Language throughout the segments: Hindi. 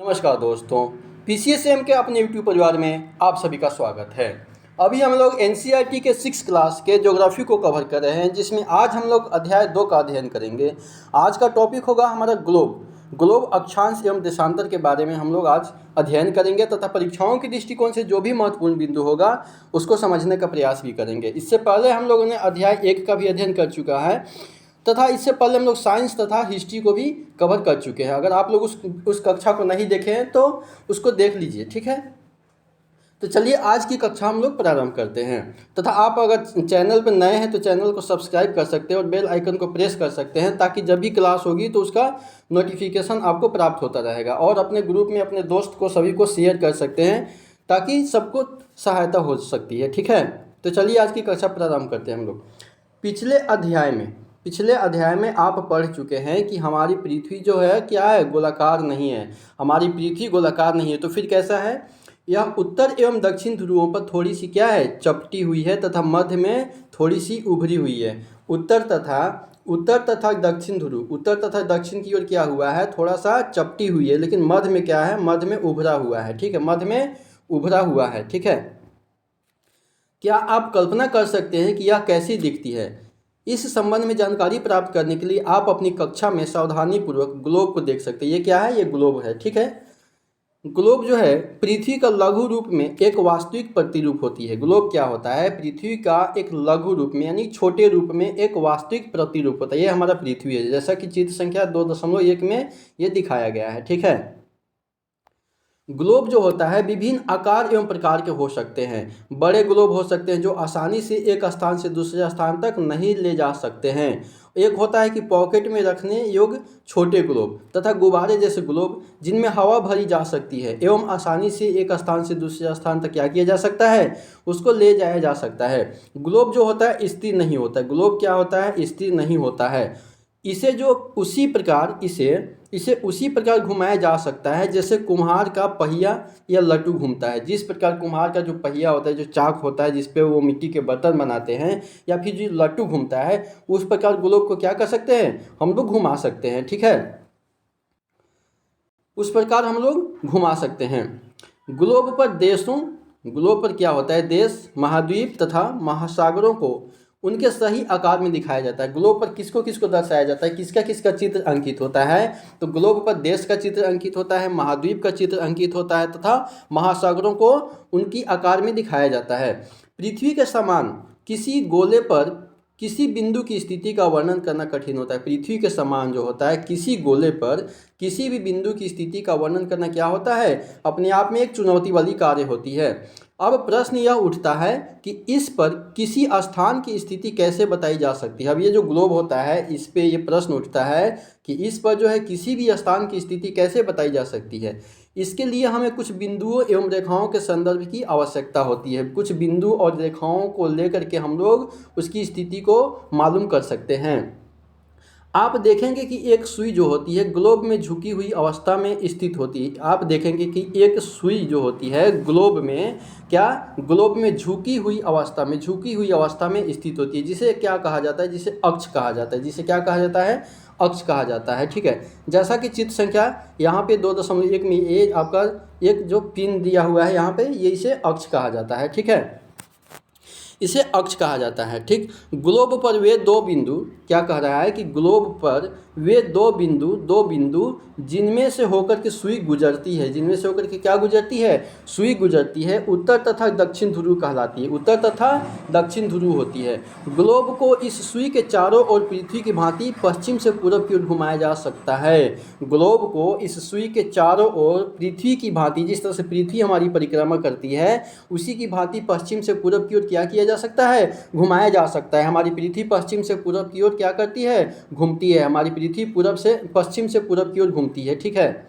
नमस्कार दोस्तों, पीसीएसएम के अपने यूट्यूब परिवार में आप सभी का स्वागत है। अभी हम लोग एनसीईआरटी के 6 क्लास के ज्योग्राफी को कवर कर रहे हैं, जिसमें आज हम लोग अध्याय 2 का अध्ययन करेंगे। आज का टॉपिक होगा हमारा ग्लोब अक्षांश एवं देशांतर के बारे में हम लोग आज अध्ययन करेंगे तथा परीक्षाओं के दृष्टिकोण से जो भी महत्वपूर्ण बिंदु होगा उसको समझने का प्रयास भी करेंगे। इससे पहले हम लोगों ने अध्याय 1 का भी अध्ययन कर चुका है तथा इससे पहले हम लोग साइंस तथा हिस्ट्री को भी कवर कर चुके हैं। अगर आप लोग उस कक्षा को नहीं देखे हैं तो उसको देख लीजिए, ठीक है। तो चलिए आज की कक्षा हम लोग प्रारंभ करते हैं तथा आप अगर चैनल पर नए हैं तो चैनल को सब्सक्राइब कर सकते हैं और बेल आइकन को प्रेस कर सकते हैं, ताकि जब भी क्लास होगी तो उसका नोटिफिकेशन आपको प्राप्त होता रहेगा। और अपने ग्रुप में अपने दोस्त को सभी को शेयर कर सकते हैं ताकि सबको सहायता हो सकती है, ठीक है। तो चलिए आज की कक्षा प्रारंभ करते हैं हम लोग। पिछले अध्याय में आप पढ़ चुके हैं कि हमारी पृथ्वी जो है क्या है, गोलाकार नहीं है। हमारी पृथ्वी गोलाकार नहीं है तो फिर कैसा है, यह उत्तर एवं दक्षिण ध्रुवों पर थोड़ी सी क्या है, चपटी हुई है तथा मध्य में थोड़ी सी उभरी हुई है। उत्तर तथा दक्षिण की ओर क्या हुआ है, थोड़ा सा चपटी हुई है, लेकिन मध्य में क्या है, मध्य में उभरा हुआ है, ठीक है। मध्य में उभरा हुआ है, ठीक है। क्या आप कल्पना कर सकते हैं कि यह कैसी दिखती है? इस संबंध में जानकारी प्राप्त करने के लिए आप अपनी कक्षा में सावधानीपूर्वक ग्लोब को देख सकते हैं। ये क्या है, ये ग्लोब है, ठीक है। ग्लोब जो है पृथ्वी का लघु रूप में एक वास्तविक प्रतिरूप होती है। ग्लोब क्या होता है, पृथ्वी का एक लघु रूप में यानी छोटे रूप में एक वास्तविक प्रतिरूप होता है। ये हमारा पृथ्वी है, जैसा कि चित्र संख्या 2.1 में ये दिखाया गया है, ठीक है। ग्लोब जो होता है विभिन्न आकार एवं प्रकार के हो सकते हैं। बड़े ग्लोब हो सकते हैं जो आसानी से एक स्थान से दूसरे स्थान तक नहीं ले जा सकते हैं। एक होता है कि पॉकेट में रखने योग्य छोटे ग्लोब तथा गुब्बारे जैसे ग्लोब जिनमें हवा भरी जा सकती है एवं आसानी से एक स्थान से दूसरे स्थान तक क्या किया जा सकता है, उसको ले जाया जा सकता है। ग्लोब जो होता है स्थिर नहीं होता है। ग्लोब क्या होता है, स्थिर नहीं होता है। इसे उसी प्रकार घुमाया जा सकता है जैसे कुम्हार का पहिया या लट्टू घूमता है। जिस प्रकार कुम्हार का जो पहिया होता है, जो चाक होता है जिस पे वो मिट्टी के बर्तन बनाते हैं, या फिर जो लट्टू घूमता है, उस प्रकार ग्लोब को क्या कर सकते हैं, हम लोग घुमा सकते हैं, ठीक है। उस प्रकार हम लोग घुमा सकते हैं। ग्लोब पर क्या होता है, देश, महाद्वीप तथा महासागरों को उनके सही आकार में दिखाया जाता है। ग्लोब पर किसको किसको दर्शाया जाता है, किसका किसका चित्र अंकित होता है, तो ग्लोब पर देश का चित्र अंकित होता है, महाद्वीप का चित्र अंकित होता है तथा महासागरों को उनकी आकार में दिखाया जाता है। पृथ्वी के समान किसी गोले पर किसी बिंदु की स्थिति का वर्णन करना कठिन होता है। पृथ्वी के समान जो होता है किसी गोले पर किसी भी बिंदु की स्थिति का वर्णन करना क्या होता है, अपने आप में एक चुनौती वाली कार्य होती है। अब प्रश्न यह उठता है कि इस पर किसी स्थान की स्थिति कैसे बताई जा सकती है। अब ये जो ग्लोब होता है इस पे ये प्रश्न उठता है कि इस पर जो है किसी भी स्थान की स्थिति कैसे बताई जा सकती है। इसके लिए हमें कुछ बिंदुओं एवं रेखाओं के संदर्भ की आवश्यकता होती है। कुछ बिंदु और रेखाओं को लेकर के हम लोग उसकी स्थिति को मालूम कर सकते हैं। आप देखेंगे कि एक सुई जो होती है ग्लोब में झुकी हुई अवस्था में स्थित होती है। आप देखेंगे कि एक सुई जो होती है ग्लोब में झुकी हुई अवस्था में स्थित होती है, जिसे क्या कहा जाता है, जिसे अक्ष कहा जाता है। जिसे क्या कहा जाता है, अक्ष कहा जाता है, ठीक है। जैसा कि चित्र संख्या यहाँ पे 2.1 में ये आपका एक जो पिन दिया हुआ है यहाँ पे, ये इसे अक्ष कहा जाता है, ठीक है। इसे अक्ष कहा जाता है, ठीक। ग्लोब पर वे दो बिंदु, क्या कह रहा है कि ग्लोब पर वे दो बिंदु जिनमें से होकर के सुई गुजरती है, जिनमें से होकर के क्या गुजरती है, सुई गुजरती है, उत्तर तथा दक्षिण ध्रुव कहलाती है। उत्तर तथा दक्षिण ध्रुव होती है। ग्लोब को इस सुई के चारों ओर पृथ्वी की भांति पश्चिम से पूरब की ओर घुमाया जा सकता है। ग्लोब को इस सुई के चारों ओर पृथ्वी की भांति, जिस तरह से पृथ्वी हमारी परिक्रमा करती है उसी की भांति पश्चिम से पूरब की ओर क्या किया जा सकता है, घुमाया जा सकता है। हमारी पृथ्वी पश्चिम से पूरब की ओर क्या करती है, घूमती है। हमारी पृथ्वी पश्चिम से पूरब की ओर घूमती है, ठीक है।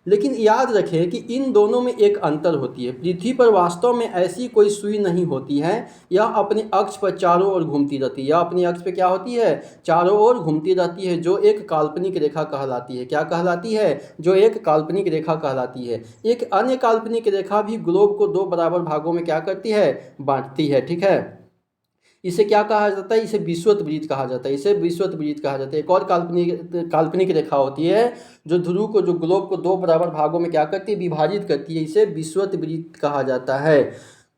लेकिन याद रखें कि इन दोनों में एक अंतर होती है। पृथ्वी पर वास्तव में ऐसी कोई सुई नहीं होती है। यह अपने अक्ष पर चारों ओर घूमती रहती है। यह अपने अक्ष पे क्या होती है, चारों ओर घूमती रहती है, जो एक काल्पनिक रेखा कहलाती है। क्या कहलाती है, जो एक काल्पनिक रेखा कहलाती है। एक अन्य काल्पनिक रेखा भी ग्लोब को दो बराबर भागों में क्या करती है, बांटती है, ठीक है। इसे क्या कहा जाता है? इसे विषुवत कहा जाता है, इसे विषुवत कहा जाता है। एक और काल्पनिक रेखा होती है जो ध्रुव को, जो ग्लोब को दो बराबर भागों में क्या करती है? विभाजित करती है, इसे विषुवत कहा जाता है।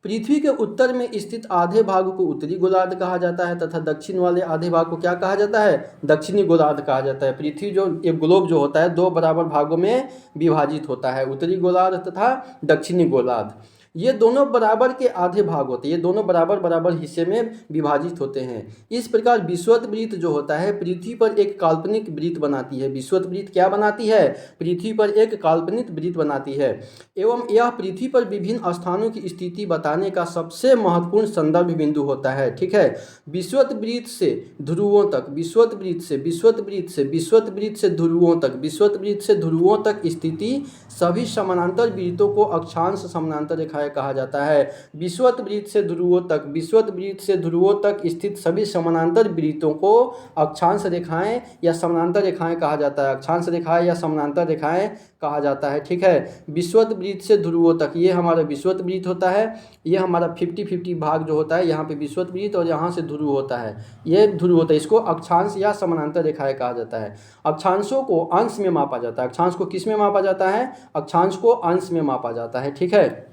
पृथ्वी के उत्तर में स्थित आधे भाग को उत्तरी गोलार्ध कहा जाता है तथा दक्षिण वाले आधे भाग को क्या कहा जाता है? दक्षिणी गोलार्ध कहा जाता है। पृथ्वी जो एक ग्लोब जो होता है दो बराबर भागों में विभाजित होता है, उत्तरी गोलार्ध तथा दक्षिणी गोलार्ध। ये दोनों बराबर के आधे भाग होते हैं, ये दोनों बराबर बराबर हिस्से में विभाजित होते हैं। इस प्रकार विषुवत वृत्त जो होता है पृथ्वी पर एक काल्पनिक वृत्त बनाती है। विषुवत वृत्त क्या बनाती है? पृथ्वी पर एक काल्पनिक वृत्त बनाती है एवं यह पृथ्वी पर विभिन्न स्थानों की स्थिति बताने का सबसे महत्वपूर्ण संदर्भ बिंदु होता है। ठीक है, विषुवत वृत्त से ध्रुवों तक, विषुवत वृत्त से विषुवत वृत्त से विषुवत वृत्त से ध्रुवों तक, विषुवत वृत्त से ध्रुवों तक स्थिति सभी समानांतर वृत्तों को अक्षांश समानांतर रेखाएं कहा जाता है। विषुवत वृत्त से ध्रुवों तक, विषुवत वृत्त से ध्रुवों तक स्थित सभी समानांतर वृत्तों को अक्षांश रेखाएं या समानांतर रेखाएं कहा जाता है, अक्षांश रेखाएं या समानांतर रेखाएं कहा जाता है। ठीक है, विषुवत वृत्त से ध्रुवों तक ये हमारा विषुवत वृत्त होता है, ये हमारा 50-50 भाग जो होता है, यहाँ पे विषुवत वृत्त और यहाँ से ध्रुव होता है, ये ध्रुव होता है, इसको अक्षांश या समानांतर रेखाएं कहा जाता है। अक्षांशों को अंश में मापा जाता है। अक्षांश को किस में मापा जाता है? अक्षांश को अंश में मापा जाता है। ठीक है,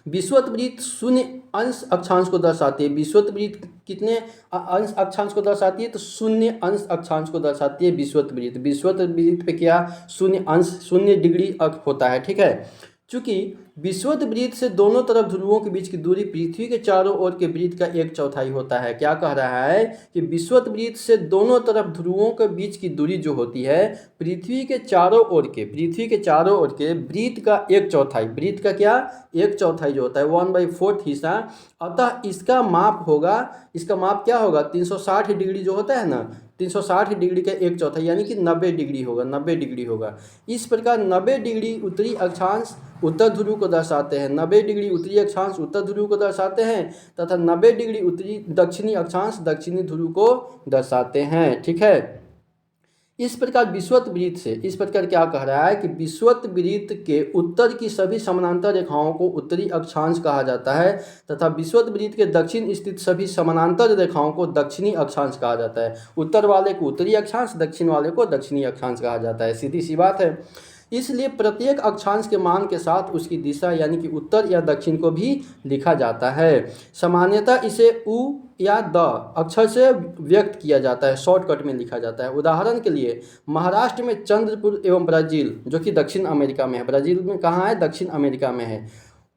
विषुवत वृत्त शून्य अंश अक्षांश को दर्शाती है। विषुवत वृत्त कितने अंश अक्षांश को दर्शाती है? तो शून्य अंश अक्षांश को दर्शाती है विषुवत वृत्त। विषुवत वृत्त पे क्या शून्य अंश, 0 डिग्री होता है। ठीक है, चूंकि विषुवत वृत्त से दोनों तरफ ध्रुवों के बीच की दूरी पृथ्वी के चारों ओर के वृत्त का 1/4 होता है। क्या कह रहा है कि विषुवत वृत्त से दोनों तरफ ध्रुवों के बीच की दूरी जो होती है पृथ्वी के चारों ओर के वृत्त का 1/4, वृत्त का क्या 1/4 जो होता है 1/4 हिस्सा। अतः इसका माप क्या होगा? 360 डिग्री जो होता है ना, 360 डिग्री का 1/4 यानी कि 90 डिग्री होगा, 90 डिग्री होगा। इस प्रकार 90 डिग्री उत्तरी अक्षांश उत्तर ध्रुव को दर्शाते हैं, 90 डिग्री उत्तरी अक्षांश उत्तर ध्रुव को दर्शाते हैं तथा 90 डिग्री उत्तरी दक्षिणी अक्षांश दक्षिणी ध्रुव को दर्शाते हैं। ठीक है, इस प्रकार विषुवत वृत्त से इस प्रकार क्या कह रहा है कि विषुवत वृत्त के उत्तर की सभी समानांतर रेखाओं को उत्तरी अक्षांश कहा जाता है तथा विषुवत वृत्त के दक्षिण स्थित सभी समानांतर रेखाओं को दक्षिणी अक्षांश कहा जाता है। उत्तर वाले को उत्तरी अक्षांश, दक्षिण वाले को दक्षिणी अक्षांश कहा जाता है। सीधी सी बात है। इसलिए प्रत्येक अक्षांश के मान के साथ उसकी दिशा यानी कि उत्तर या दक्षिण को भी लिखा जाता है। सामान्यतः इसे उ या द अक्षर से व्यक्त किया जाता है, शॉर्टकट में लिखा जाता है। उदाहरण के लिए महाराष्ट्र में चंद्रपुर एवं ब्राज़ील जो कि दक्षिण अमेरिका में है, ब्राज़ील में कहाँ है? दक्षिण अमेरिका में है।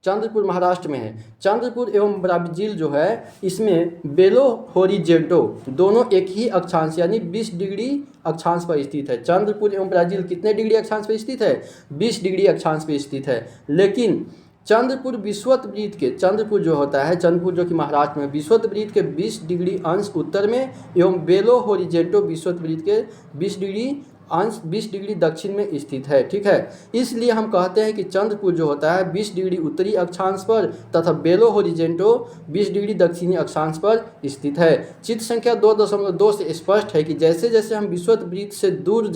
चंद्रपुर महाराष्ट्र में है। चंद्रपुर एवं ब्राज़ील जो है इसमें बेलो होरिजेंटो दोनों एक ही अक्षांश यानी 20 डिग्री अक्षांश पर स्थित है। चंद्रपुर एवं ब्राज़ील कितने डिग्री अक्षांश पर स्थित है? 20 डिग्री अक्षांश पर स्थित है। लेकिन चंद्रपुर विषुवत वृत्त के, चंद्रपुर जो होता है, चंद्रपुर जो कि महाराष्ट्र में, विषुवत वृत्त के 20 डिग्री अंश उत्तर में एवं बेलो होरिजेंटो विषुवत वृत्त के 20 डिग्री अंश 20 डिग्री दक्षिण में स्थित है। ठीक है, इसलिए हम कहते हैं कि चंद्रपुर जो होता है 20 डिग्री उत्तरी अक्षांश पर तथा बेलो होरिजेंटो 20 डिग्री दक्षिणी अक्षांश पर स्थित है। चित्र संख्या 2.2 से स्पष्ट है कि जैसे जैसे हम विषुवत वृत्त से दूर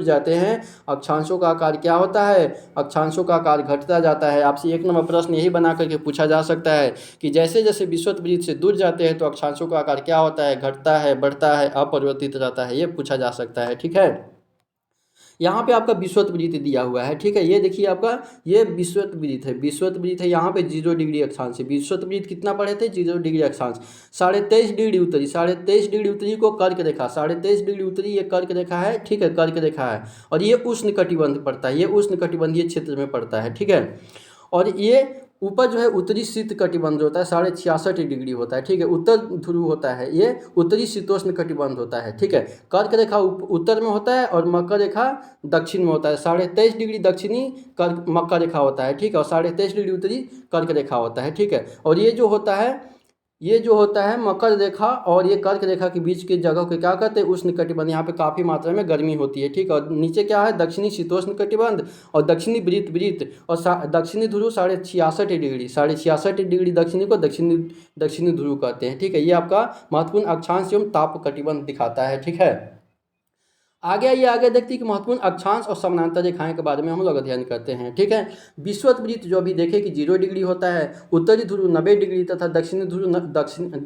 जाते हैं, अक्षांशों का आकार क्या होता है? अक्षांशों का आकार घटता जाता है। आपसे 1 नंबर प्रश्न यही बना करके पूछा जा सकता है कि जैसे जैसे विषुवत वृत्त से दूर जाते हैं तो अक्षांशों का आकार क्या होता है? घटता है, बढ़ता है, अपरिवर्तित रहता है, ये पूछा जा सकता है। ठीक है, यहाँ पे आपका विषुवत वृत्त दिया हुआ है। ठीक है, ये देखिए आपका ये विषुवत वृत्त है। यहाँ पे 0 डिग्री अक्षांश है। विषुवत वृत्त कितना पढ़े थे? 0 डिग्री अक्षांश। 23.5 डिग्री उत्तरी, 23.5 डिग्री उत्तरी को कर्क रेखा, 23.5 डिग्री उत्तरी ये कर्क रेखा है। ठीक है, कर्क रेखा है और ये उष्ण कटिबंध पड़ता है, ये उष्ण कटिबंधीय क्षेत्र में पड़ता है। ठीक है, और ये ऊपर जो है उत्तरी शीत कटिबंध होता है, 66.5 डिग्री होता है। ठीक है, उत्तर ध्रुव होता है, ये उत्तरी शीतोष्ण कटिबंध होता है। ठीक है, कर्क रेखा उत्तर में होता है और मकर रेखा दक्षिण में होता है। 23.5 डिग्री दक्षिणी कर्क मकर रेखा होता है। ठीक है, और 23.5 डिग्री उत्तरी कर्क रेखा होता है। ठीक है, और ये जो होता है मकर रेखा और ये कर्क रेखा के बीच के जगह को क्या कहते हैं? उष्ण कटिबंध। यहाँ पे काफ़ी मात्रा में गर्मी होती है। ठीक है, और नीचे क्या है? दक्षिणी शीतोष्ण कटिबंध और दक्षिणी वृत्त और दक्षिणी ध्रुव 66.5 डिग्री दक्षिणी को दक्षिणी ध्रुव कहते हैं। ठीक है, ये आपका महत्वपूर्ण अक्षांश एवं ताप कटिबंध दिखाता है। ठीक है, आगे आइए, आगे देखते हैं कि महत्वपूर्ण अक्षांश और समानांतर रेखाएं के बारे में हम लोग अध्ययन करते हैं। ठीक है, विषुवत वृत्त जो अभी देखे कि 0 डिग्री होता है, उत्तरी ध्रुव 90 डिग्री तथा दक्षिणी ध्रुव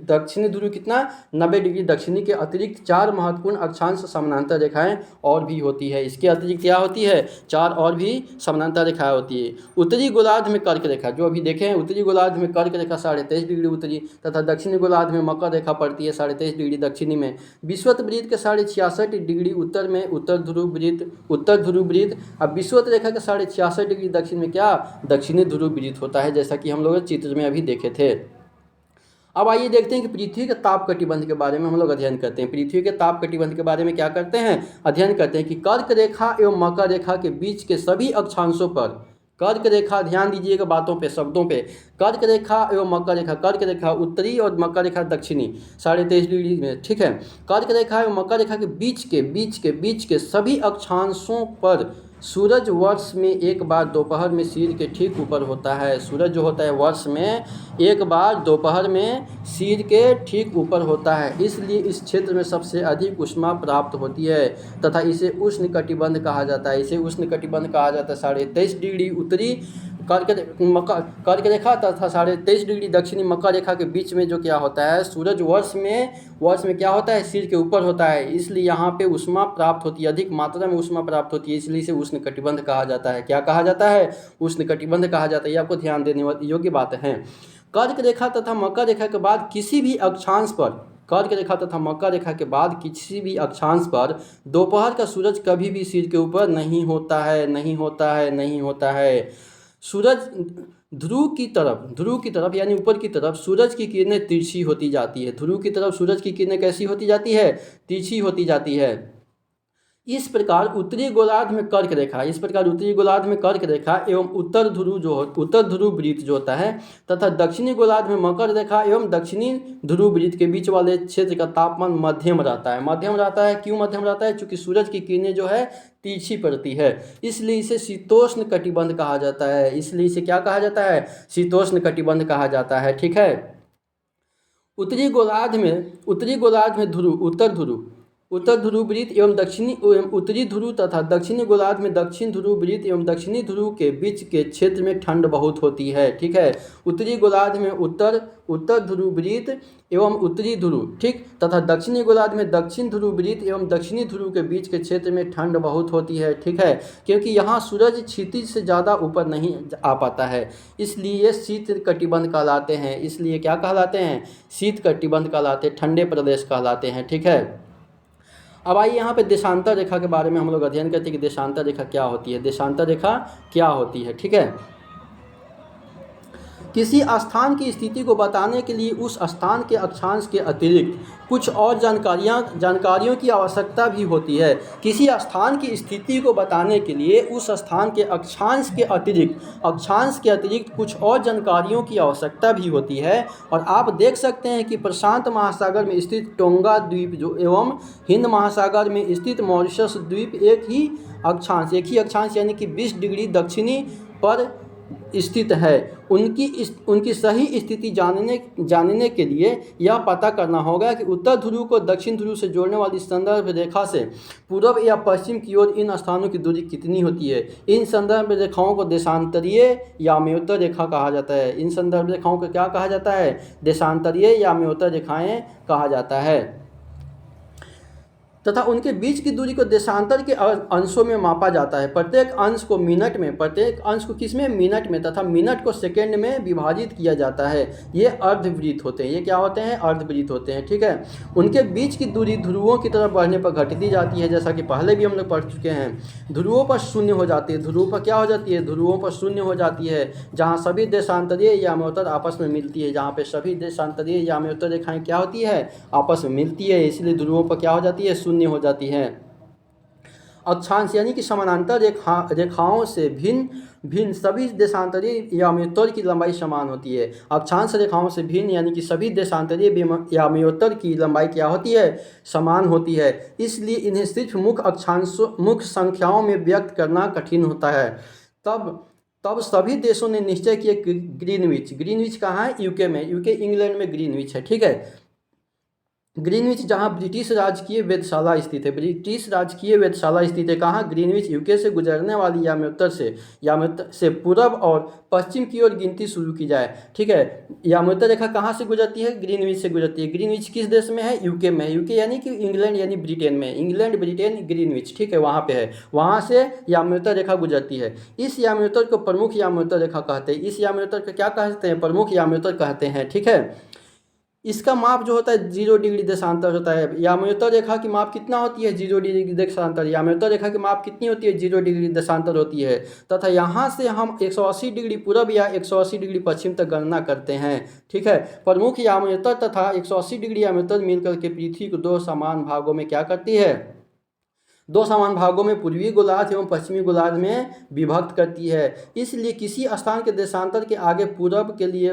दक्षिणी ध्रुव कितना 90 डिग्री। दक्षिणी के अतिरिक्त 4 महत्वपूर्ण अक्षांश समानांतर रेखाएं और भी होती है। इसके अतिरिक्त क्या होती है, 4 और भी समानांतर रेखाएं होती है। उत्तरी गोलार्ध में कर्क रेखा जो अभी देखे हैं, उत्तरी गोलार्ध में कर्क रेखा 23.5 डिग्री उत्तरी तथा दक्षिणी गोलार्ध में मकर रेखा पड़ती है 23.5 डिग्री दक्षिणी में। विषुवत वृत्त के 66.5 डिग्री उत्तर में उत्तर ध्रुव वृत्त। अब विषुवत रेखा के 66.5 डिग्री दक्षिण में क्या, दक्षिणी ध्रुव वृत्त होता है, जैसा कि हम लोग चित्र में अभी देखे थे। अब आइए देखते हैं कि पृथ्वी के ताप कटिबंध के बारे में हम लोग अध्ययन करते हैं। पृथ्वी के ताप कटिबंध के बारे में क्या करते हैं, अध्ययन करते हैं कि कर्क रेखा एवं मकर रेखा के बीच के सभी अक्षांशों पर, कर्क रेखा, ध्यान दीजिएगा बातों पे, शब्दों पे, कर्क रेखा एवं मकर रेखा, कर्क रेखा उत्तरी और मकर रेखा दक्षिणी 23.5 डिग्री में। ठीक है, कर्क रेखा एवं मकर रेखा के बीच के सभी अक्षांशों पर सूरज वर्ष में एक बार दोपहर में सिर के ठीक ऊपर होता है। सूरज जो होता है वर्ष में एक बार दोपहर में सिर के ठीक ऊपर होता है, इसलिए इस क्षेत्र में सबसे अधिक ऊष्मा प्राप्त होती है तथा इसे उष्ण कटिबंध कहा जाता है। इसे उष्ण कटिबंध कहा जाता है। 23.5 डिग्री उत्तरी कर्क रेखा तथा 23.5 डिग्री दक्षिणी मकर रेखा के बीच में जो क्या होता है, सूरज वर्ष में क्या होता है, सिर के ऊपर होता है, इसलिए यहाँ पे ऊष्मा प्राप्त होती है, अधिक मात्रा में ऊष्मा प्राप्त होती है, इसलिए इसे उष्ण कटिबंध कहा जाता है। क्या कहा जाता है, उष्ण कटिबंध कहा जाता है। ये आपको ध्यान देने योग्य बात है। कर्क रेखा तथा मकर रेखा के बाद किसी भी अक्षांश पर, कर्क रेखा तथा मकर रेखा के बाद किसी भी अक्षांश पर दोपहर का सूरज कभी भी सिर के ऊपर नहीं होता है। सूरज ध्रुव की तरफ यानी ऊपर की तरफ सूरज की किरणें तिरछी होती जाती है। ध्रुव की तरफ सूरज की किरणें कैसी होती जाती है, तिरछी होती जाती है। इस प्रकार उत्तरी गोलार्ध में कर्क रेखा एवं उत्तर ध्रुव वृत्त जो होता है तथा दक्षिणी गोलार्ध में मकर रेखा एवं दक्षिणी ध्रुव वृत्त के बीच वाले क्षेत्र का तापमान मध्यम रहता है। क्यों मध्यम रहता है, क्योंकि सूरज की किरणें जो है तिरछी पड़ती है, इसलिए इसे शीतोष्ण कटिबंध कहा जाता है। इसलिए इसे क्या कहा जाता है, शीतोष्ण कटिबंध कहा जाता है। ठीक है, उत्तरी गोलार्ध में उत्तर ध्रुव वृत्त एवं उत्तरी ध्रुव तथा दक्षिणी गोलार्ध में दक्षिण ध्रुव वृत्त एवं दक्षिणी ध्रुव के बीच के क्षेत्र में ठंड बहुत होती है। ठीक है, उत्तरी गोलार्ध में उत्तर ध्रुव वृत्त एवं उत्तरी ध्रुव, ठीक, तथा दक्षिणी गोलार्ध में दक्षिण ध्रुव वृत्त एवं दक्षिणी ध्रुव के बीच के क्षेत्र में ठंड बहुत होती है। ठीक है, क्योंकि यहाँ सूरज क्षितिज से ज़्यादा ऊपर नहीं आ पाता है, इसलिए ये शीत कटिबंध कहलाते हैं। इसलिए क्या कहलाते हैं, शीत कटिबंध कहलाते, ठंडे प्रदेश कहलाते हैं। ठीक है, अब आइए यहाँ पे देशांतर रेखा के बारे में हम लोग अध्ययन करते हैं कि देशांतर रेखा क्या होती है। ठीक है, किसी स्थान की स्थिति को बताने के लिए उस स्थान के अक्षांश के अतिरिक्त कुछ और जानकारियों की आवश्यकता भी होती है। किसी स्थान की स्थिति को बताने के लिए उस स्थान के अक्षांश के अतिरिक्त कुछ और जानकारियों की आवश्यकता भी होती है। और आप देख सकते हैं कि प्रशांत महासागर में स्थित टोंगा द्वीप एवं हिंद महासागर में स्थित मॉरिशस द्वीप एक ही अक्षांश यानी कि 20 डिग्री दक्षिणी पर स्थित है। उनकी सही स्थिति जानने के लिए यह पता करना होगा कि उत्तर ध्रुव को दक्षिण ध्रुव से जोड़ने वाली संदर्भ रेखा से पूर्व या पश्चिम की ओर इन स्थानों की दूरी कितनी होती है। इन संदर्भ रेखाओं को देशांतरीय या अम्योत्तर रेखा कहा जाता है। इन संदर्भ रेखाओं को क्या कहा जाता है, देशांतरीय या अम्योत्तर रेखाएं कहा जाता है। तथा उनके बीच की दूरी को देशांतर के अंशों में मापा जाता है। प्रत्येक अंश को किसमें, मिनट में, तथा मिनट को सेकंड में विभाजित किया जाता है। ये अर्धवृत्त होते हैं। ये क्या होते हैं, अर्धवृत्त होते हैं। ठीक है, उनके बीच की दूरी ध्रुवों की तरफ बढ़ने पर घटती जाती है, जैसा कि पहले भी हम लोग पढ़ चुके हैं। ध्रुवों पर शून्य हो जाती है। ध्रुवों पर क्या हो जाती है, ध्रुवों पर शून्य हो जाती है, जहाँ सभी देशांतरीय या अम्योत्तर आपस में मिलती है। जहाँ पे सभी देशांतरीय या अम्योत्तर रेखाएं क्या होती है, आपस में मिलती है, इसलिए ध्रुवों पर क्या हो जाती है, शून्य हो जाती है। अक्षांश यानी कि समानांतर रेखाओं से भिन्न सभी देशांतरीय या अम्योत्तर की लंबाई समान होती है। अक्षांश रेखाओं से भिन्न यानी कि सभी देशांतरीय या अम्योत्तर की लंबाई क्या होती है, समान होती है। इसलिए इन्हें सिर्फ मुख्य संख्याओं में व्यक्त करना कठिन होता है। तब सभी देशों ने निश्चय किया ग्रीनविच कहाँ है, यूके में, यूके इंग्लैंड में ग्रीनविच है। ठीक है, ग्रीनविच जहाँ ब्रिटिश राजकीय वेधशाला स्थित है, ब्रिटिश राजकीय वेधशाला स्थित है कहाँ? ग्रीनविच। यूके से गुजरने वाली याम्योत्तर से पूरब और पश्चिम की ओर गिनती शुरू की जाए, ठीक है। याम्योत्तर रेखा कहाँ से गुजरती है? ग्रीनविच से गुजरती है। ग्रीनविच किस देश में है? यूके में है। यूके यानी कि इंग्लैंड यानी ब्रिटेन में, इंग्लैंड ब्रिटेन ग्रीनविच, ठीक है, वहाँ पे है। वहाँ से याम्योत्तर रेखा गुजरती है। इस याम्योत्तर को प्रमुख याम्योत्तर रेखा कहते हैं। इस याम्योत्तर को क्या कहते हैं? प्रमुख याम्योत्तर कहते हैं, ठीक है। इसका माप जो होता है 0 डिग्री देशांतर होता है। याम्योत्तर रेखा की माप कितना होती है? 0 डिग्री देशांतर। याम्योत्तर रेखा की माप कितनी होती है? 0 डिग्री देशांतर होती है। तथा यहाँ से हम 180 डिग्री पूरब या 180 डिग्री पश्चिम तक गणना करते हैं, ठीक है। प्रमुख याम्योत्तर तथा 180 डिग्री याम्योत्तर मिलकर के पृथ्वी को 2 समान भागों में क्या करती है? 2 समान भागों में पूर्वी गोलार्ध एवं पश्चिमी गोलार्ध में विभक्त करती है। इसलिए किसी स्थान के देशांतर के आगे पूरब के लिए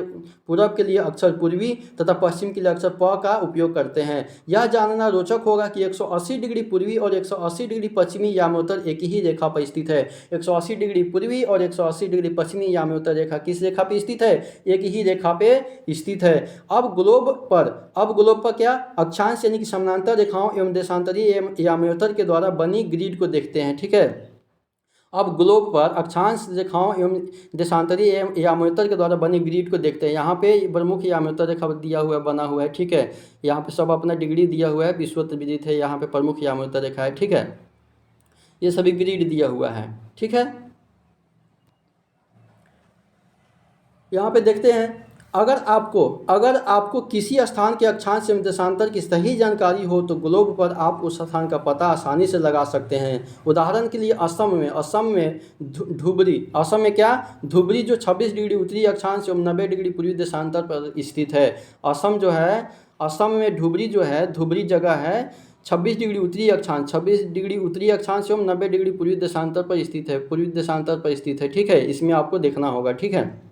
अक्षर पूर्वी तथा पश्चिम के लिए अक्षर प का उपयोग करते हैं। यह जानना रोचक होगा कि 180 डिग्री पूर्वी और 180 डिग्री पश्चिमी याम्योत्तर एक ही रेखा पर स्थित है। 180 डिग्री पूर्वी और 180 डिग्री पश्चिमी याम्योत्तर रेखा किस रेखा पर स्थित है? एक ही रेखा पे स्थित है। अब ग्लोब पर क्या? अक्षांश यानी कि समानांतर रेखाओं एवं देशांतरीय याम्योत्तर के द्वारा बनी ग्रिड को देखते हैं, ठीक है। अब ग्लोब पर अक्षांश रेखाओं एवं देशांतरीय याम्योत्तर के द्वारा बनी ग्रिड को देखते हैं। यहाँ पे प्रमुख याम्योत्तर रेखा दिया हुआ बना हुआ है, ठीक है। यहाँ पे सब अपना डिग्री दिया हुआ है, विश्वोत्तर विदित है। यहाँ पे प्रमुख याम्योत्तर रेखा है, ठीक है। ये सभी ग्रिड दिया हुआ है, ठीक है। यहाँ पे देखते हैं, अगर आपको किसी स्थान के अक्षांश एवं देशांतर की सही जानकारी हो तो ग्लोब पर आप उस स्थान का पता आसानी से लगा सकते हैं। उदाहरण के लिए असम में धुबरी जो 26 डिग्री उत्तरी अक्षांश एवं 90 डिग्री पूर्वी देशांतर पर स्थित है। असम में धुबरी जगह है 26 डिग्री उत्तरी अक्षांश एवं 90 डिग्री पूर्वी देशांतर पर स्थित है, ठीक है। इसमें आपको देखना होगा, ठीक है।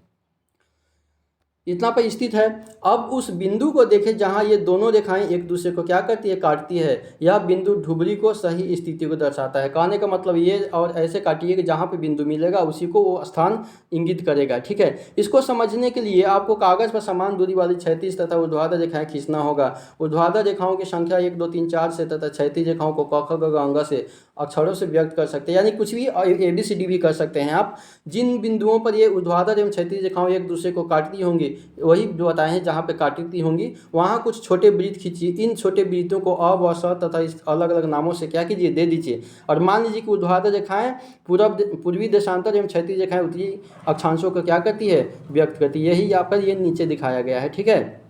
इतना पर स्थित है। अब उस बिंदु को देखें जहां ये दोनों रेखाएं एक दूसरे को क्या करती है? काटती है। यह बिंदु धुबरी को सही स्थिति को दर्शाता है। कहने का मतलब ये, और ऐसे काटिए कि जहां पे बिंदु मिलेगा उसी को वो स्थान इंगित करेगा, ठीक है। इसको समझने के लिए आपको कागज पर समान दूरी वाली क्षैतिज तथा ऊर्ध्वाधर रेखाएं खींचना होगा। ऊर्ध्वाधर रेखाओं की संख्या 1 2 3 4 से तथा क्षैतिज रेखाओं को क ख ग घ अंग से अक्षरों से व्यक्त कर सकते हैं, यानी कुछ भी ABCD भी कर सकते हैं आप। जिन बिंदुओं पर ये ऊर्ध्वाधर एवं क्षैतिज रेखाएं एक दूसरे को काटती होंगी वही जो बताए हैं जहाँ पे काटती होंगी वहाँ कुछ छोटे वृत्त खींचिए। इन छोटे वृत्तों को अ व स तथा इस अलग अलग नामों से क्या कीजिए? दे दीजिए। और मान लीजिए कि ऊर्ध्वाधर रेखाएं पूर्वी देशांतर एवं क्षैतिज रेखाएं उत्तरी अक्षांशों को क्या करती है? व्यक्त करती है। यही यहाँ पर ये नीचे दिखाया गया है, ठीक है।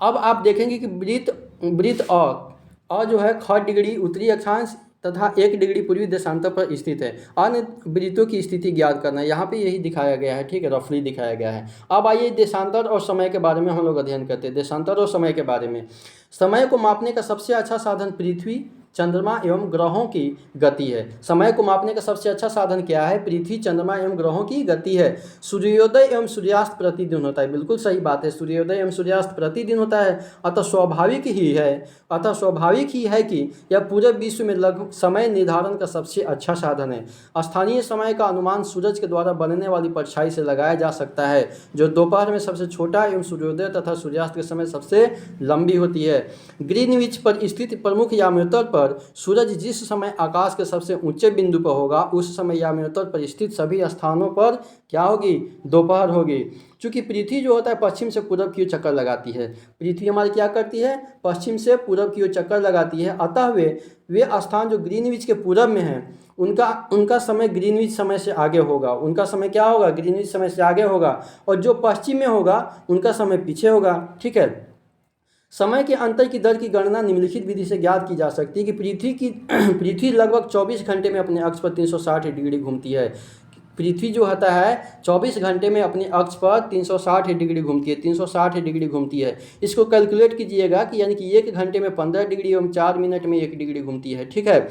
अब आप देखेंगे कि वृत्त अ जो है 6 डिग्री उत्तरी अक्षांश तथा 1 डिग्री पूर्वी देशांतर पर स्थित है। अन्य वृत्तों की स्थिति ज्ञात करना है, यहाँ पे यही दिखाया गया है, ठीक है, रफली दिखाया गया है। अब आइए देशांतर और समय के बारे में हम लोग अध्ययन करते हैं। देशांतर और समय के बारे में, समय को मापने का सबसे अच्छा साधन पृथ्वी, चंद्रमा एवं ग्रहों की गति है। समय को मापने का सबसे अच्छा साधन क्या है? पृथ्वी, चंद्रमा एवं ग्रहों की गति है। सूर्योदय एवं सूर्यास्त प्रतिदिन होता है, बिल्कुल सही बात है, सूर्योदय एवं सूर्यास्त प्रतिदिन होता है। अतः स्वाभाविक ही है कि यह पूरे विश्व में लगभग समय निर्धारण का सबसे अच्छा साधन है। स्थानीय समय का अनुमान सूरज के द्वारा बनने वाली परछाई से लगाया जा सकता है, जो दोपहर में सबसे छोटा एवं सूर्योदय तथा सूर्यास्त के समय सबसे लंबी होती है। ग्रीनविच पर स्थित प्रमुख याम्योत्तर पर सूरज जिस समय आकाश के सबसे ऊंचे बिंदु पर होगा उस समय याम्योत्तर पर स्थित सभी स्थानों पर क्या होगी? दोपहर होगी। चूंकि पृथ्वी जो होता है पश्चिम से पूरब की ओर चक्कर लगाती है, पृथ्वी हमारी क्या करती है? पश्चिम से पूरब की ओर चक्कर लगाती है। अतः वे स्थान जो ग्रीनविच के पूरब में हैं उनका समय ग्रीनविच समय से आगे होगा। उनका समय क्या होगा? ग्रीनविच समय से आगे होगा। और जो पश्चिम में होगा उनका समय पीछे होगा, ठीक है। समय के अंतर की दर की गणना निम्नलिखित विधि से ज्ञात की जा सकती है कि पृथ्वी लगभग 24 घंटे में अपने अक्ष पर 360 डिग्री घूमती है। पृथ्वी जो होता है 24 घंटे में अपने अक्ष पर 360 डिग्री घूमती है। इसको कैलकुलेट कीजिएगा कि यानी कि 1 घंटे में 15 डिग्री एवं 4 मिनट में 1 डिग्री घूमती है, ठीक है।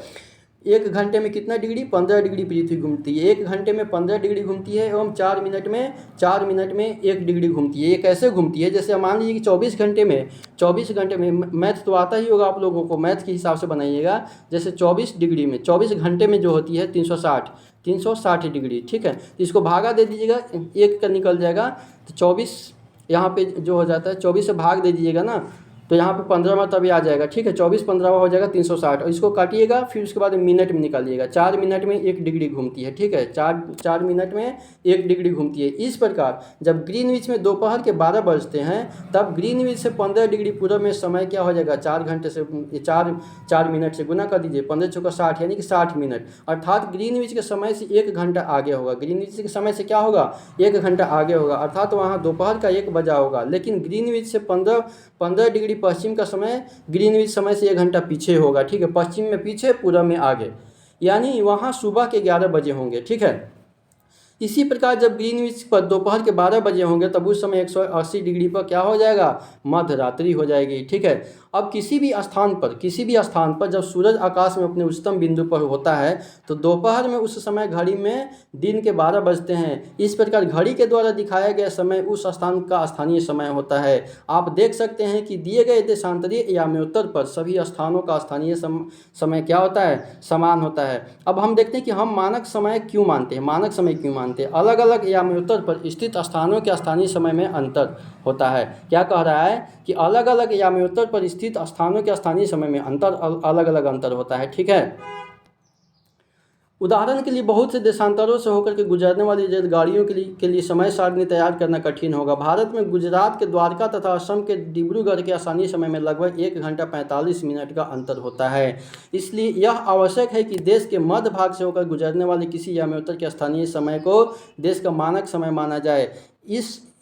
1 घंटे में कितना डिग्री? 15 डिग्री पृथ्वी घूमती है। 1 घंटे में 15 डिग्री घूमती है एवं 4 मिनट में 1 डिग्री घूमती है। ये कैसे घूमती है? जैसे मान लीजिए कि 24 घंटे में मैथ तो आता ही होगा आप लोगों को, मैथ के हिसाब से बनाइएगा। जैसे 24 घंटे में जो होती है 360 डिग्री, ठीक है। इसको भागा दे दीजिएगा, 1 का निकल जाएगा तो 24 यहाँ पे जो हो जाता है 24 से भाग दे दीजिएगा ना, तो यहाँ पे 15वां तभी आ जाएगा, ठीक है। 24 15वां हो जाएगा 360, और इसको काटिएगा, फिर उसके बाद मिनट में निकालिएगा। 4 मिनट में 1 डिग्री घूमती है, ठीक है। 4 मिनट में 1 डिग्री घूमती है। इस प्रकार जब ग्रीनविच में दोपहर के 12 बजते हैं, तब ग्रीनविच से 15 डिग्री पूर्व में समय क्या हो जाएगा, 4 घंटे से 4 मिनट से गुना कर दीजिए, 15 चौका 60 यानी कि 60 मिनट, अर्थात ग्रीनविच के समय से 1 घंटा आगे होगा। ग्रीनविच के समय से क्या होगा, 1 घंटा आगे होगा, अर्थात वहाँ दोपहर का 1 बजा होगा। लेकिन ग्रीनविच से 15 डिग्री पश्चिम का समय ग्रीनविच समय से 1 घंटा पीछे होगा, ठीक है। पश्चिम में पीछे, पूर्व में आगे, यानी वहाँ सुबह के 11 बजे होंगे, ठीक है। इसी प्रकार जब ग्रीनविच पर दोपहर के 12 बजे होंगे, तब उस समय 180 डिग्री पर क्या हो जाएगा, मध्य रात्रि हो जाएगी, ठीक है। अब किसी भी स्थान पर जब सूरज आकाश में अपने उच्चतम बिंदु पर होता है, तो दोपहर में उस समय घड़ी में दिन के 12 बजते हैं। इस प्रकार घड़ी के द्वारा दिखाया गया समय उस स्थान का स्थानीय समय होता है। आप देख सकते हैं कि दिए गए देशांतरीय याम्योत्तर पर सभी स्थानों का स्थानीय समय क्या होता है, समान होता है। अब हम देखते हैं कि हम मानक समय क्यों मानते हैं। अलग अलग याम्योत्तर पर स्थित स्थानों के स्थानीय समय में अंतर होता है। क्या कह रहा है कि अलग अलग याम्योत्तर पर स्थित स्थानों के स्थानीय समय में अलग अलग अंतर होता है, ठीक है। उदाहरण के लिए बहुत से देशांतरों से होकर के गुजरने वाली रेलगाड़ियों के लिए समय सारणी तैयार करना कठिन होगा। भारत में गुजरात के द्वारका तथा असम के डिब्रूगढ़ के स्थानीय समय में लगभग 1 घंटा 45 मिनट का अंतर होता है। इसलिए यह आवश्यक है कि देश के मध्य भाग से होकर गुजरने वाले किसी याम्योत्तर के स्थानीय समय को देश का मानक समय माना जाए।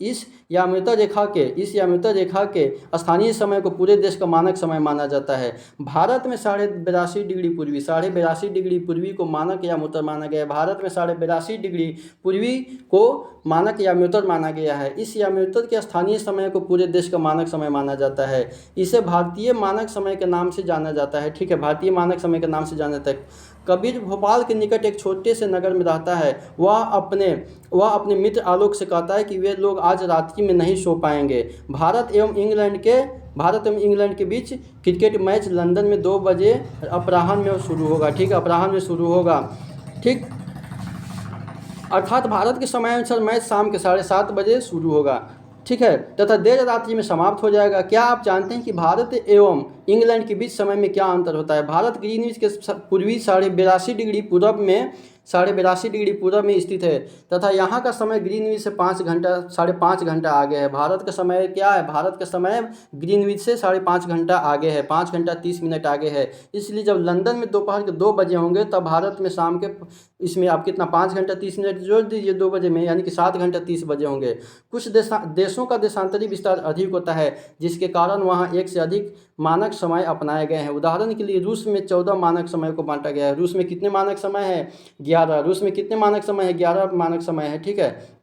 इस याम्योत्तर रेखा के स्थानीय समय को पूरे देश का मानक समय माना जाता है। भारत में 82.5 डिग्री पूर्वी 82.5 डिग्री पूर्वी को मानक याम्योत्तर माना गया है। भारत में 82.5 डिग्री पूर्वी को मानक याम्योत्तर माना गया है। इस याम्योत्तर के स्थानीय समय को पूरे देश का मानक समय माना जाता है। इसे भारतीय मानक समय के नाम से जाना जाता है, ठीक है। भारतीय मानक समय के नाम से जाना जाता है। कबीर भोपाल के निकट एक छोटे से नगर में रहता है। वह अपने मित्र आलोक से कहता है कि वे लोग आज रात्रि में नहीं सो पाएंगे। भारत एवं इंग्लैंड के बीच क्रिकेट मैच लंदन में 2 बजे अपराह्न में शुरू होगा, ठीक है। अपराह्न में शुरू होगा, ठीक, अर्थात भारत के समय अनुसार मैच शाम के 7:30 बजे शुरू होगा, ठीक है, तथा देर रात्रि में समाप्त हो जाएगा। क्या आप जानते हैं कि भारत एवं इंग्लैंड के बीच समय में क्या अंतर होता है? भारत ग्रीनविच के पूर्वी 82.5 डिग्री पूर्व में स्थित है, तथा यहाँ का समय ग्रीनविच से 5.5 घंटा आगे है। भारत का समय क्या है? भारत का समय ग्रीनविच से 5.5 घंटा आगे है, 5 घंटा 30 मिनट आगे है। इसलिए जब लंदन में दोपहर के 2 बजे होंगे, तब भारत में शाम के, इसमें आप कितना 5 घंटा 30 मिनट जोड़ दीजिए 2 बजे में, यानी कि 7 घंटा 30 बजे होंगे। कुछ देशों का देशांतरी विस्तार अधिक होता है, जिसके कारण वहाँ 1 से अधिक मानक समय अपनाए गए हैं। उदाहरण के लिए रूस में 14 मानक समय को बांटा गया है। रूस में कितने मानक समय है? 11। रूस में कितने मानक समय है? 11 मानक समय है, ठीक है।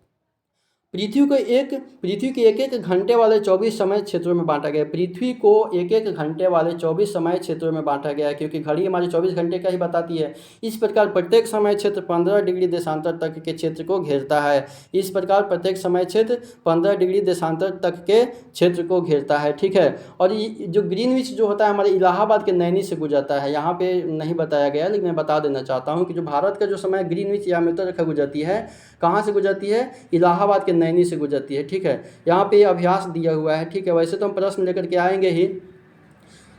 पृथ्वी के एक घंटे वाले 24 समय क्षेत्रों में बांटा गया है। पृथ्वी को एक घंटे वाले 24 समय क्षेत्रों में बांटा गया है, क्योंकि घड़ी हमारी 24 घंटे का ही बताती है। इस प्रकार प्रत्येक समय क्षेत्र 15 डिग्री देशांतर तक के क्षेत्र को घेरता है। इस प्रकार प्रत्येक समय क्षेत्र 15 डिग्री देशांतर तक के क्षेत्र को घेरता है, ठीक है। और ये जो ग्रीनविच जो होता है हमारे इलाहाबाद के नैनी से गुजरता है। यहाँ पे नहीं बताया गया, लेकिन मैं बता देना चाहता हूँ कि जो भारत का जो समय ग्रीनविच याम्योत्तर रेखा गुजरती है, कहाँ से गुजरती है? इलाहाबाद के नैनी से गुजरती है, ठीक है। यहाँ पे अभ्यास दिया हुआ है, ठीक है। वैसे तो हम प्रश्न लेकर के आएंगे ही।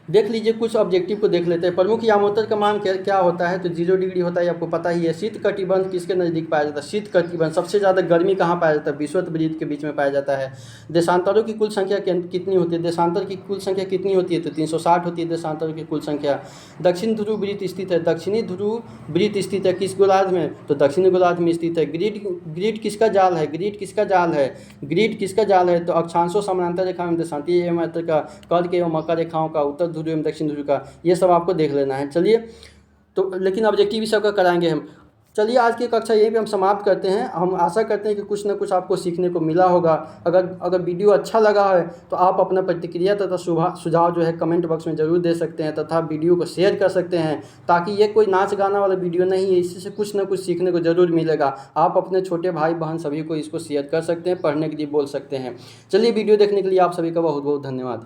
देख लीजिए, कुछ ऑब्जेक्टिव को देख लेते हैं। प्रमुख यामोत्तर का मान क्या होता है? तो 0 डिग्री होता है, आपको पता ही है। शीत कटिबंध किसके नज़दीक पाया जाता है? शीत कटिबंध। सबसे ज़्यादा गर्मी कहाँ पाया जाता है? विषुवत के बीच में पाया जाता है। देशांतरों की कुल संख्या कितनी होती है? देशांतर की कुल संख्या कितनी होती है? तो 360 होती है देशांतरों की कुल संख्या। दक्षिण ध्रुव वृत्त स्थित है। दक्षिणी ध्रुव वृत्त स्थित है किस गोलार्ध में? तो दक्षिणी गोलार्ध में स्थित है। ग्रिड किसका जाल है? ग्रिड किसका जाल है? तो अक्षांशों समानांतर रेखा में देशांतीय एवं का कर्क एवं मकर रेखाओं का, उत्तर ध्रुव एवं दक्षिण ध्रुव का, ये सब आपको देख लेना है। चलिए, तो लेकिन ऑब्जेक्टिव भी सबका कराएंगे हम। चलिए, आज की कक्षा यहीं पे हम समाप्त करते हैं। हम आशा करते हैं कि कुछ ना कुछ आपको सीखने को मिला होगा। अगर वीडियो अच्छा लगा है तो आप अपना प्रतिक्रिया तथा सुझाव जो है कमेंट बॉक्स में ज़रूर दे सकते हैं, तथा वीडियो को शेयर कर सकते हैं, ताकि ये कोई नाच गाना वाला वीडियो नहीं है। इससे कुछ ना कुछ सीखने को ज़रूर मिलेगा। आप अपने छोटे भाई बहन सभी को इसको शेयर कर सकते हैं, पढ़ने के लिए बोल सकते हैं। चलिए, वीडियो देखने के लिए आप सभी का बहुत बहुत धन्यवाद।